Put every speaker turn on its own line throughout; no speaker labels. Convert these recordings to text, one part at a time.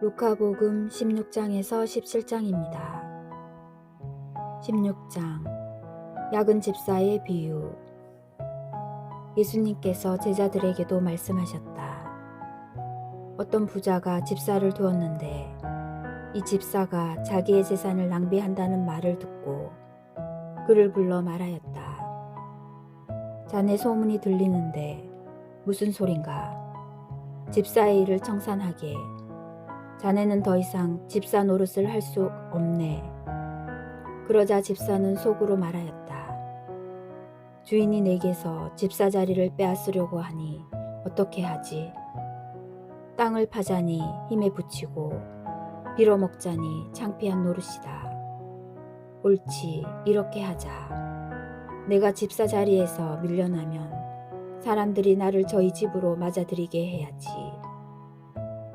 루카복음 16장에서 17장입니다. 16장 야근 집사의 비유. 예수님께서 제자들에게도 말씀하셨다. 어떤 부자가 집사를 두었는데 이 집사가 자기의 재산을 낭비한다는 말을 듣고 그를 불러 말하였다. 자네 소문이 들리는데 무슨 소린가? 집사의 일을 청산하게. 자네는 더 이상 집사 노릇을 할 수 없네. 그러자 집사는 속으로 말하였다. 주인이 내게서 집사 자리를 빼앗으려고 하니 어떻게 하지? 땅을 파자니 힘에 부치고 빌어먹자니 창피한 노릇이다. 옳지, 이렇게 하자. 내가 집사 자리에서 밀려나면 사람들이 나를 저희 집으로 맞아들이게 해야지.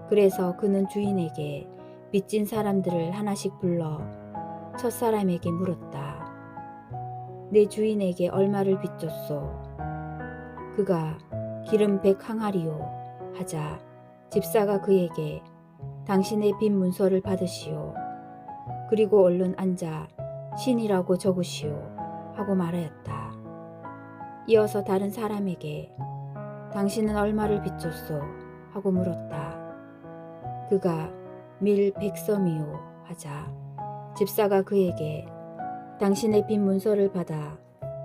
그래서 그는 주인에게 빚진 사람들을 하나씩 불러 첫사람에게 물었다. 내 주인에게 얼마를 빚졌소? 그가 기름 100항아리요 하자 집사가 그에게 당신의 빚 문서를 받으시오. 그리고 얼른 앉아 신이라고 적으시오 하고 말하였다. 이어서 다른 사람에게 당신은 얼마를 빚졌소? 하고 물었다. 그가 밀 100섬이요 하자 집사가 그에게 당신의 빚 문서를 받아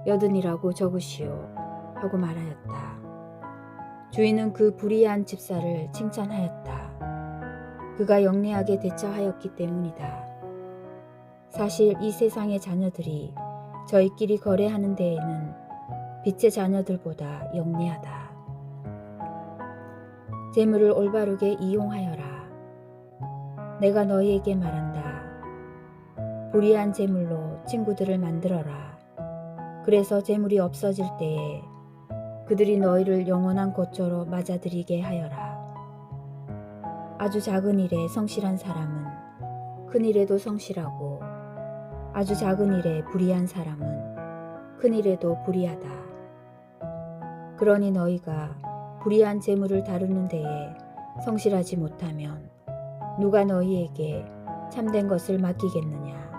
80이라고 적으시오 하고 말하였다. 주인은 그 불의한 집사를 칭찬하였다. 그가 영리하게 대처하였기 때문이다. 사실 이 세상의 자녀들이 저희끼리 거래하는 데에는 빛의 자녀들보다 영리하다. 재물을 올바르게 이용하여라. 내가 너희에게 말한다. 불의한 재물로 친구들을 만들어라. 그래서 재물이 없어질 때에 그들이 너희를 영원한 고초로 맞아들이게 하여라. 아주 작은 일에 성실한 사람은 큰 일에도 성실하고 아주 작은 일에 불의한 사람은 큰 일에도 불의하다. 그러니 너희가 불의한 재물을 다루는 데에 성실하지 못하면 누가 너희에게 참된 것을 맡기겠느냐?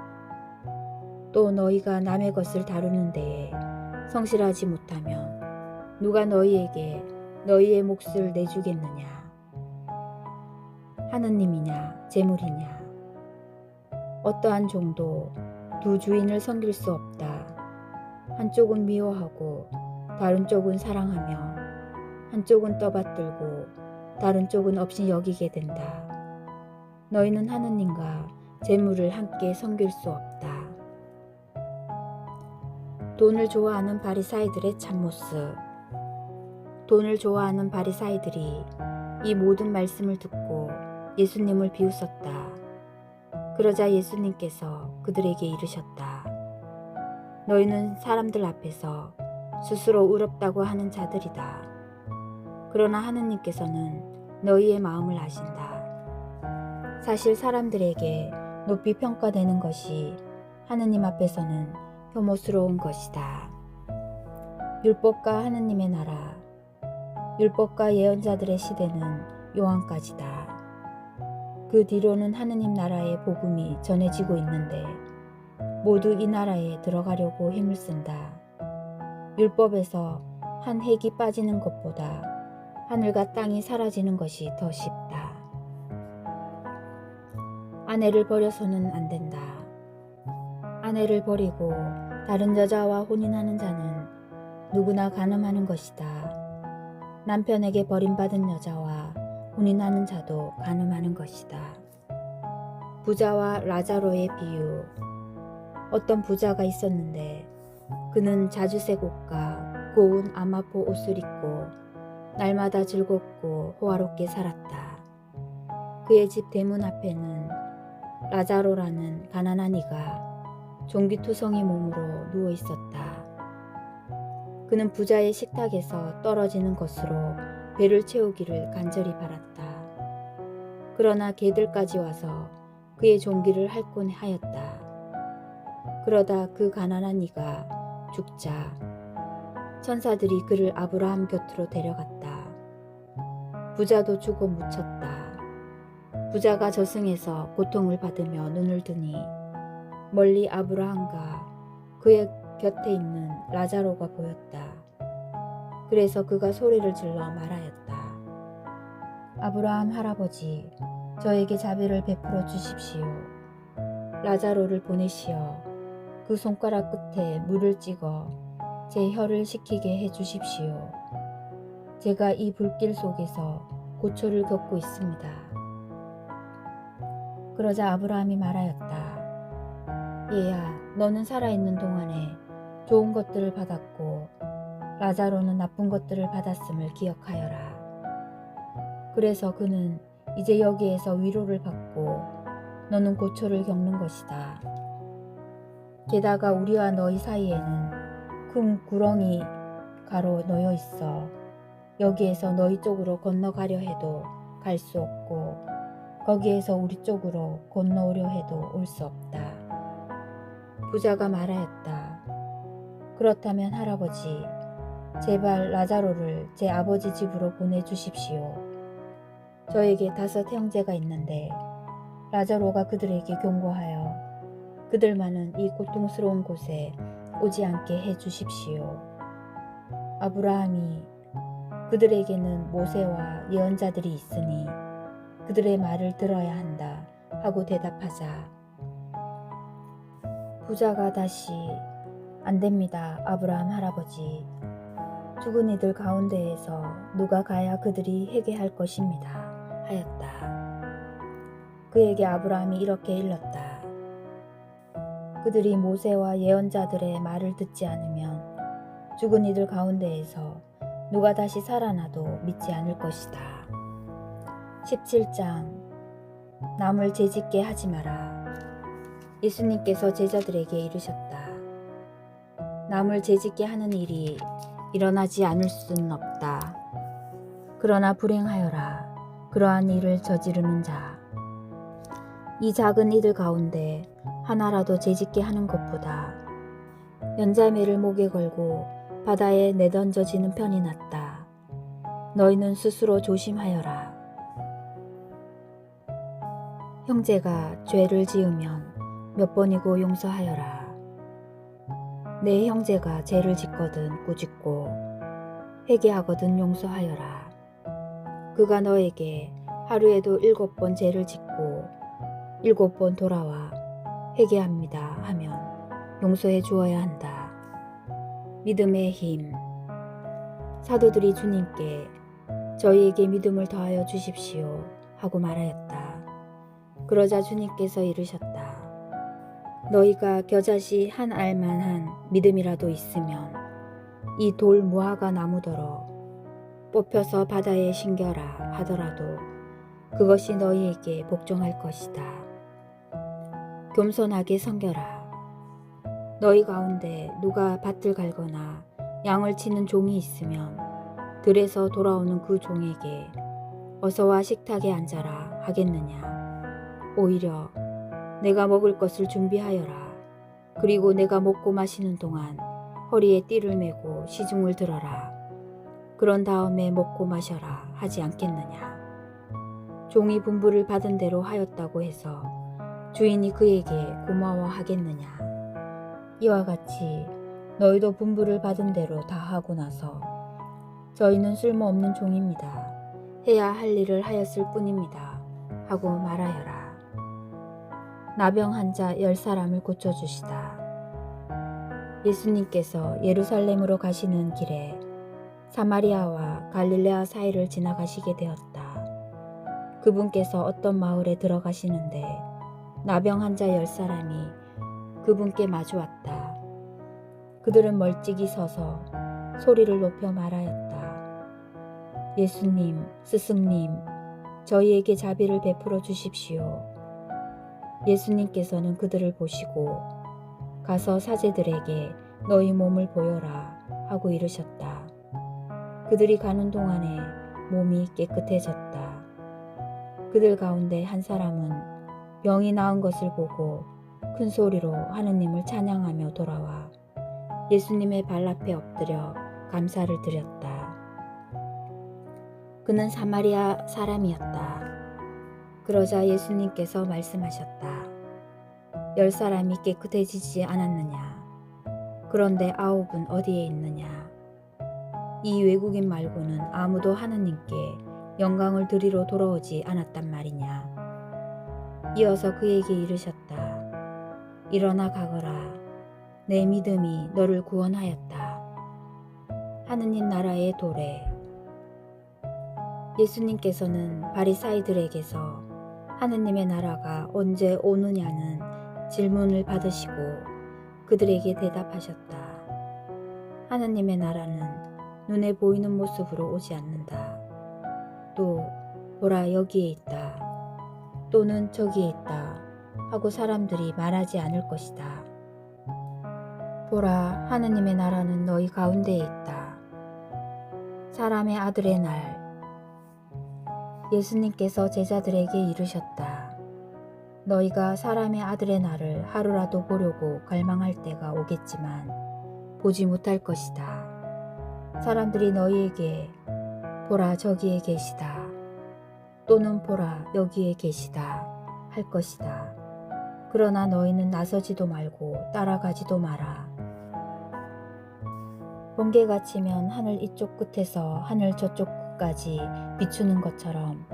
또 너희가 남의 것을 다루는 데에 성실하지 못하면 누가 너희에게 너희의 몫을 내주겠느냐? 하느님이냐 재물이냐? 어떠한 종도 두 주인을 섬길 수 없다. 한쪽은 미워하고 다른 쪽은 사랑하며 한쪽은 떠받들고 다른 쪽은 없이 여기게 된다. 너희는 하느님과 재물을 함께 섬길 수 없다. 돈을 좋아하는 바리사이들의 참모습. 돈을 좋아하는 바리사이들이 이 모든 말씀을 듣고 예수님을 비웃었다. 그러자 예수님께서 그들에게 이르셨다. 너희는 사람들 앞에서 스스로 의롭다고 하는 자들이다. 그러나 하느님께서는 너희의 마음을 아신다. 사실 사람들에게 높이 평가되는 것이 하느님 앞에서는 혐오스러운 것이다. 율법과 하느님의 나라, 율법과 예언자들의 시대는 요한까지다. 그 뒤로는 하느님 나라의 복음이 전해지고 있는데 모두 이 나라에 들어가려고 힘을 쓴다. 율법에서 한 획이 빠지는 것보다 하늘과 땅이 사라지는 것이 더 쉽다. 아내를 버려서는 안 된다. 아내를 버리고 다른 여자와 혼인하는 자는 누구나 간음하는 것이다. 남편에게 버림받은 여자와 혼인하는 자도 간음하는 것이다. 부자와 라자로의 비유. 어떤 부자가 있었는데 그는 자주색 옷과 고운 아마포 옷을 입고 날마다 즐겁고 호화롭게 살았다. 그의 집 대문 앞에는 라자로라는 가난한 이가 종기투성이 몸으로 누워 있었다. 그는 부자의 식탁에서 떨어지는 것으로 배를 채우기를 간절히 바랐다. 그러나 개들까지 와서 그의 종기를 핥곤 하였다. 그러다 그 가난한 이가 죽자 천사들이 그를 아브라함 곁으로 데려갔다. 부자도 죽어 묻혔다. 부자가 저승에서 고통을 받으며 눈을 뜨니 멀리 아브라함과 그의 곁에 있는 라자로가 보였다. 그래서 그가 소리를 질러 말하였다. 아브라함 할아버지, 저에게 자비를 베풀어 주십시오. 라자로를 보내시어 그 손가락 끝에 물을 찍어 제 혀를 식히게 해 주십시오. 제가 이 불길 속에서 고초를 겪고 있습니다. 그러자 아브라함이 말하였다. 얘야, 너는 살아있는 동안에 좋은 것들을 받았고 라자로는 나쁜 것들을 받았음을 기억하여라. 그래서 그는 이제 여기에서 위로를 받고 너는 고초를 겪는 것이다. 게다가 우리와 너희 사이에는 큰 구렁이 가로 놓여 있어 여기에서 너희 쪽으로 건너가려 해도 갈 수 없고 거기에서 우리 쪽으로 건너오려 해도 올 수 없다. 부자가 말하였다. 그렇다면 할아버지, 제발 라자로를 제 아버지 집으로 보내주십시오. 저에게 5 형제가 있는데 라자로가 그들에게 경고하여 그들만은 이 고통스러운 곳에 오지 않게 해 주십시오. 아브라함이 그들에게는 모세와 예언자들이 있으니 그들의 말을 들어야 한다 하고 대답하자 부자가 다시 안 됩니다, 아브라함 할아버지. 죽은 이들 가운데에서 누가 가야 그들이 회개할 것입니다 하였다. 그에게 아브라함이 이렇게 일렀다. 그들이 모세와 예언자들의 말을 듣지 않으면 죽은 이들 가운데에서 누가 다시 살아나도 믿지 않을 것이다. 17장 남을 죄짓게 하지 마라. 예수님께서 제자들에게 이르셨다. 남을 죄짓게 하는 일이 일어나지 않을 수는 없다. 그러나 불행하여라. 그러한 일을 저지르는 자. 이 작은 이들 가운데 하나라도 죄짓게 하는 것보다 연자매를 목에 걸고 바다에 내던져지는 편이 낫다. 너희는 스스로 조심하여라. 형제가 죄를 지으면 몇 번이고 용서하여라. 내 형제가 죄를 짓거든 꾸짖고 회개하거든 용서하여라. 그가 너에게 하루에도 7번 죄를 짓고 7번 돌아와 회개합니다 하면 용서해 주어야 한다. 믿음의 힘. 사도들이 주님께 저희에게 믿음을 더하여 주십시오 하고 말하였다. 그러자 주님께서 이르셨다. 너희가 겨자씨 한 알만한 믿음이라도 있으면 이 돌 무화과 나무더러 뽑혀서 바다에 신겨라 하더라도 그것이 너희에게 복종할 것이다. 겸손하게 섬겨라. 너희 가운데 누가 밭을 갈거나 양을 치는 종이 있으면 들에서 돌아오는 그 종에게 어서와 식탁에 앉아라 하겠느냐. 오히려 내가 먹을 것을 준비하여라. 그리고 내가 먹고 마시는 동안 허리에 띠를 메고 시중을 들어라. 그런 다음에 먹고 마셔라 하지 않겠느냐. 종이 분부를 받은 대로 하였다고 해서 주인이 그에게 고마워하겠느냐. 이와 같이 너희도 분부를 받은 대로 다 하고 나서 저희는 쓸모없는 종입니다. 해야 할 일을 하였을 뿐입니다 하고 말하여라. 나병 환자 10사람을 고쳐주시다. 예수님께서 예루살렘으로 가시는 길에 사마리아와 갈릴레아 사이를 지나가시게 되었다. 그분께서 어떤 마을에 들어가시는데 나병 환자 10사람이 그분께 마주왔다. 그들은 멀찍이 서서 소리를 높여 말하였다. 예수님, 스승님, 저희에게 자비를 베풀어 주십시오. 예수님께서는 그들을 보시고 가서 사제들에게 너희 몸을 보여라 하고 이르셨다. 그들이 가는 동안에 몸이 깨끗해졌다. 그들 가운데 한 사람은 병이 나은 것을 보고 큰 소리로 하느님을 찬양하며 돌아와 예수님의 발 앞에 엎드려 감사를 드렸다. 그는 사마리아 사람이었다. 그러자 예수님께서 말씀하셨다. 10사람이 깨끗해지지 않았느냐? 그런데 9은 어디에 있느냐? 이 외국인 말고는 아무도 하느님께 영광을 드리러 돌아오지 않았단 말이냐? 이어서 그에게 이르셨다. 일어나 가거라. 내 믿음이 너를 구원하였다. 하느님 나라의 도래. 예수님께서는 바리사이들에게서 하느님의 나라가 언제 오느냐는 질문을 받으시고 그들에게 대답하셨다. 하느님의 나라는 눈에 보이는 모습으로 오지 않는다. 또 보라 여기에 있다. 또는 저기에 있다. 하고 사람들이 말하지 않을 것이다. 보라 하느님의 나라는 너희 가운데에 있다. 사람의 아들의 날. 예수님께서 제자들에게 이르셨다. 너희가 사람의 아들의 날을 하루라도 보려고 갈망할 때가 오겠지만 보지 못할 것이다. 사람들이 너희에게 보라 저기에 계시다. 또는 보라 여기에 계시다 할 것이다. 그러나 너희는 나서지도 말고 따라가지도 마라. 번개가 치면 하늘 이쪽 끝에서 하늘 저쪽 끝까지 비추는 것처럼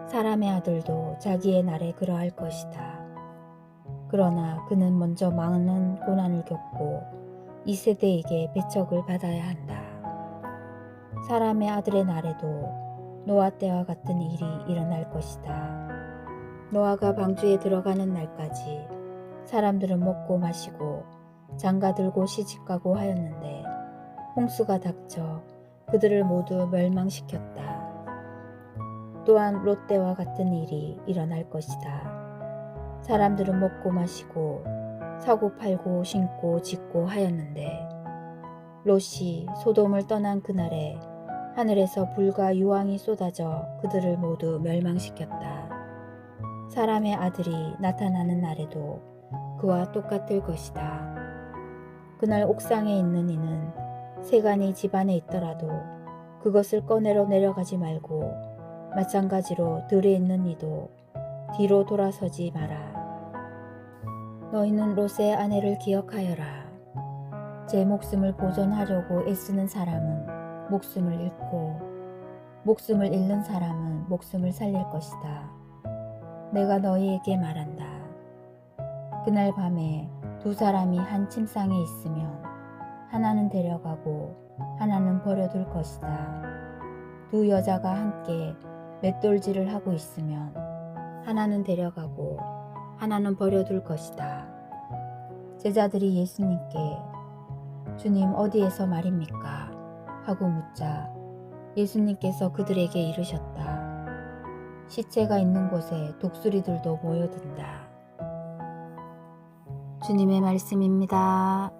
사람의 아들도 자기의 날에 그러할 것이다. 그러나 그는 먼저 많은 고난을 겪고 이 세대에게 배척을 받아야 한다. 사람의 아들의 날에도 노아 때와 같은 일이 일어날 것이다. 노아가 방주에 들어가는 날까지 사람들은 먹고 마시고 장가들고 시집가고 하였는데 홍수가 닥쳐 그들을 모두 멸망시켰다. 또한 롯 때와 같은 일이 일어날 것이다. 사람들은 먹고 마시고 사고 팔고 신고 짓고 하였는데 롯이 소돔을 떠난 그날에 하늘에서 불과 유황이 쏟아져 그들을 모두 멸망시켰다. 사람의 아들이 나타나는 날에도 그와 똑같을 것이다. 그날 옥상에 있는 이는 세간이 집안에 있더라도 그것을 꺼내러 내려가지 말고 마찬가지로 들에 있는 이도 뒤로 돌아서지 마라. 너희는 롯의 아내를 기억하여라. 제 목숨을 보존하려고 애쓰는 사람은 목숨을 잃고 목숨을 잃는 사람은 목숨을 살릴 것이다. 내가 너희에게 말한다. 그날 밤에 두 사람이 한 침상에 있으면 하나는 데려가고 하나는 버려둘 것이다. 두 여자가 함께 맷돌질을 하고 있으면 하나는 데려가고 하나는 버려둘 것이다. 제자들이 예수님께 주님 어디에서 말입니까? 하고 묻자 예수님께서 그들에게 이르셨다. 시체가 있는 곳에 독수리들도 모여든다. 주님의 말씀입니다.